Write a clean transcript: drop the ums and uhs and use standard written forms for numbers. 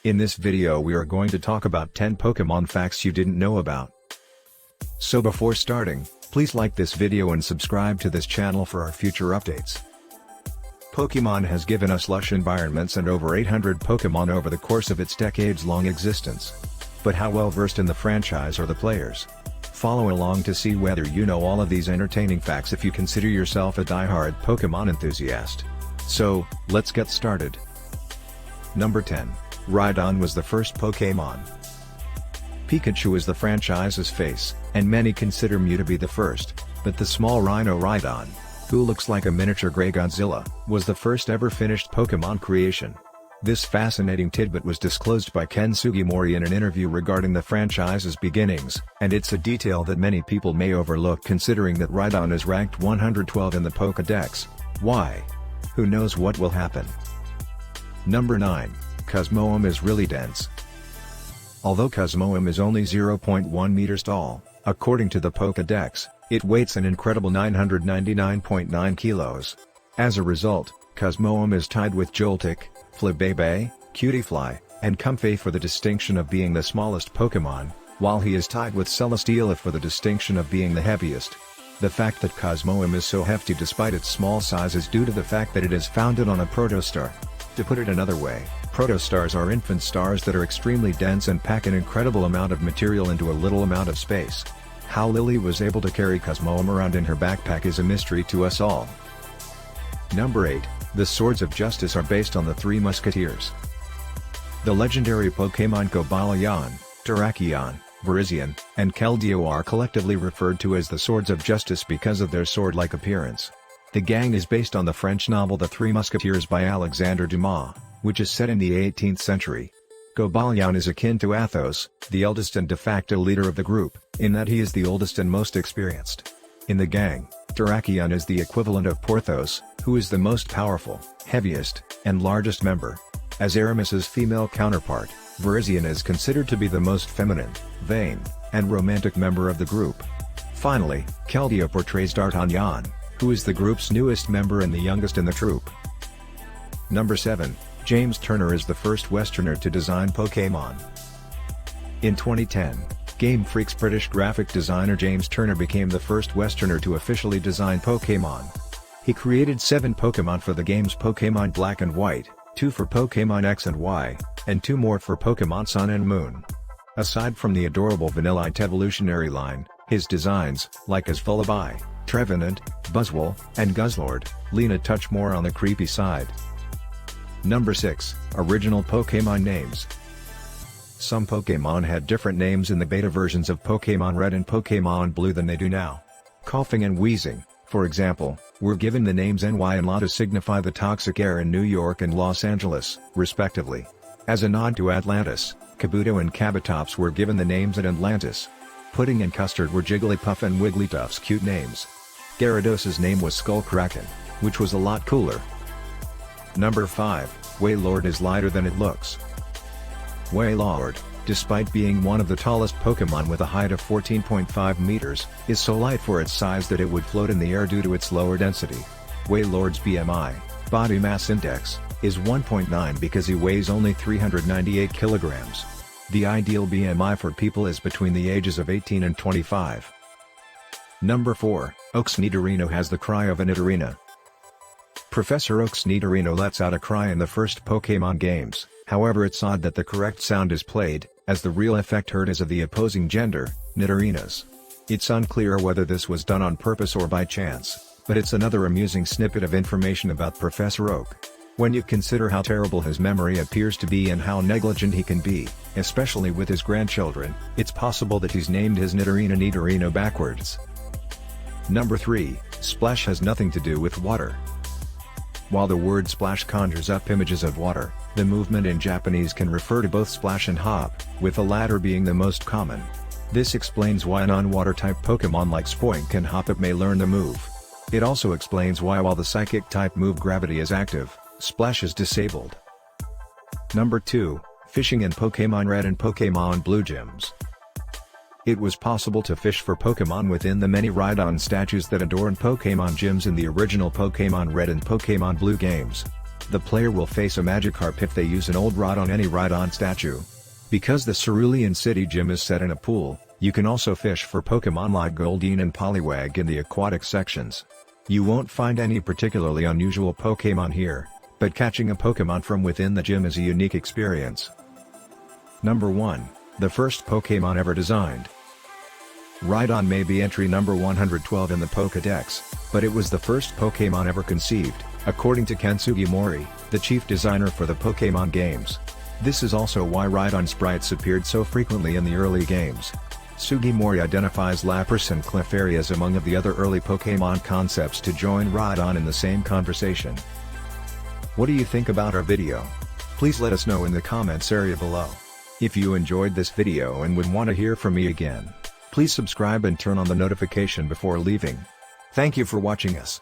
In this video we are going to talk about 10 Pokemon facts you didn't know about. So before starting, please like this video and subscribe to this channel for our future updates. Pokemon has given us lush environments and over 800 Pokemon over the course of its decades-long existence. But how well versed in the franchise are the players? Follow along to see whether you know all of these entertaining facts if you consider yourself a die-hard Pokemon enthusiast. So, let's get started. Number 10. Rhydon was the first Pokémon. Pikachu is the franchise's face, and many consider Mew to be the first, but the small rhino Rhydon, who looks like a miniature Grey Godzilla, was the first ever finished Pokémon creation. This fascinating tidbit was disclosed by Ken Sugimori in an interview regarding the franchise's beginnings, and it's a detail that many people may overlook considering that Rhydon is ranked 112 in the Pokédex. Why? Who knows what will happen? Number 9. Cosmoem is really dense. Although Cosmoem is only 0.1 meters tall, according to the Pokédex, it weighs an incredible 999.9 kilos. As a result, Cosmoem is tied with Joltik, Flabébé, Cutiefly, and Comfey for the distinction of being the smallest Pokémon, while he is tied with Celesteela for the distinction of being the heaviest. The fact that Cosmoem is so hefty despite its small size is due to the fact that it is founded on a protostar. To put it another way, protostars are infant stars that are extremely dense and pack an incredible amount of material into a little amount of space. How Lily was able to carry Cosmoem around in her backpack is a mystery to us all. Number 8. The Swords of Justice are based on the three Musketeers. The legendary Pokémon Cobalion, Terrakion, Virizion, and Keldeo are collectively referred to as the Swords of Justice because of their sword-like appearance. The gang is based on the French novel The Three Musketeers by Alexandre Dumas, which is set in the 18th century. Cobalion is akin to Athos, the eldest and de facto leader of the group, in that he is the oldest and most experienced. In the gang, Terrakion is the equivalent of Porthos, who is the most powerful, heaviest, and largest member. As Aramis's female counterpart, Virizion is considered to be the most feminine, vain, and romantic member of the group. Finally, Keldeo portrays D'Artagnan, who is the group's newest member and the youngest in the troupe. Number 7. James Turner is the first Westerner to design Pokémon. In 2010, Game Freak's British graphic designer James Turner became the first Westerner to officially design Pokémon. He created 7 Pokémon for the games Pokémon Black and White, 2 for Pokémon X and Y, and 2 more for Pokémon Sun and Moon. Aside from the adorable Vanillite evolutionary line, his designs, like his Vullaby, Trevenant, Buzzwole, and Guzzlord, lean a touch more on the creepy side. Number 6. Original Pokémon names. Some Pokémon had different names in the beta versions of Pokémon Red and Pokémon Blue than they do now. Coughing and wheezing, for example, were given the names NY and LA to signify the toxic air in New York and Los Angeles, respectively. As a nod to Atlantis, Kabuto and Kabutops were given the names at Atlantis. Pudding and Custard were Jigglypuff and Wigglytuff's cute names. Gyarados' name was Skullkraken, which was a lot cooler. Number 5. Wailord is lighter than it looks. Wailord, despite being one of the tallest Pokémon with a height of 14.5 meters, is so light for its size that it would float in the air due to its lower density. Wailord's BMI, body mass index, is 1.9 because he weighs only 398 kilograms. The ideal BMI for people is between the ages of 18 and 25. Number 4. Oak's Nidorino has the cry of a Nidorina. Professor Oak's Nidorino lets out a cry in the first Pokémon games, however it's odd that the correct sound is played, as the real effect heard is of the opposing gender, Nidorinas. It's unclear whether this was done on purpose or by chance, but it's another amusing snippet of information about Professor Oak. When you consider how terrible his memory appears to be and how negligent he can be, especially with his grandchildren, it's possible that he's named his Nidorina Nidorino backwards. Number 3. Splash has nothing to do with water. While the word splash conjures up images of water, the movement in Japanese can refer to both splash and hop, with the latter being the most common. This explains why a non-water type Pokémon like Spoink and Hoppip may learn the move. It also explains why while the psychic type move Gravity is active, Splash is disabled. Number 2. Fishing in Pokémon Red and Pokémon Blue gyms. It was possible to fish for Pokémon within the many Rhydon statues that adorn Pokémon gyms in the original Pokémon Red and Pokémon Blue games. The player will face a Magikarp if they use an old rod on any Rhydon statue. Because the Cerulean City Gym is set in a pool, you can also fish for Pokémon like Goldeen and Poliwag in the aquatic sections. You won't find any particularly unusual Pokémon here, but catching a Pokémon from within the gym is a unique experience. Number 1. The first Pokémon ever designed. Rhydon may be entry number 112 in the Pokédex, but it was the first Pokémon ever conceived, according to Ken Sugimori, the chief designer for the Pokémon games. This is also why Rhydon sprites appeared so frequently in the early games. Sugimori identifies Lapras and Clefairy as among of the other early Pokémon concepts to join Rhydon in the same conversation. What do you think about our video? Please let us know in the comments area below. If you enjoyed this video and would want to hear from me again, please subscribe and turn on the notification before leaving. Thank you for watching us.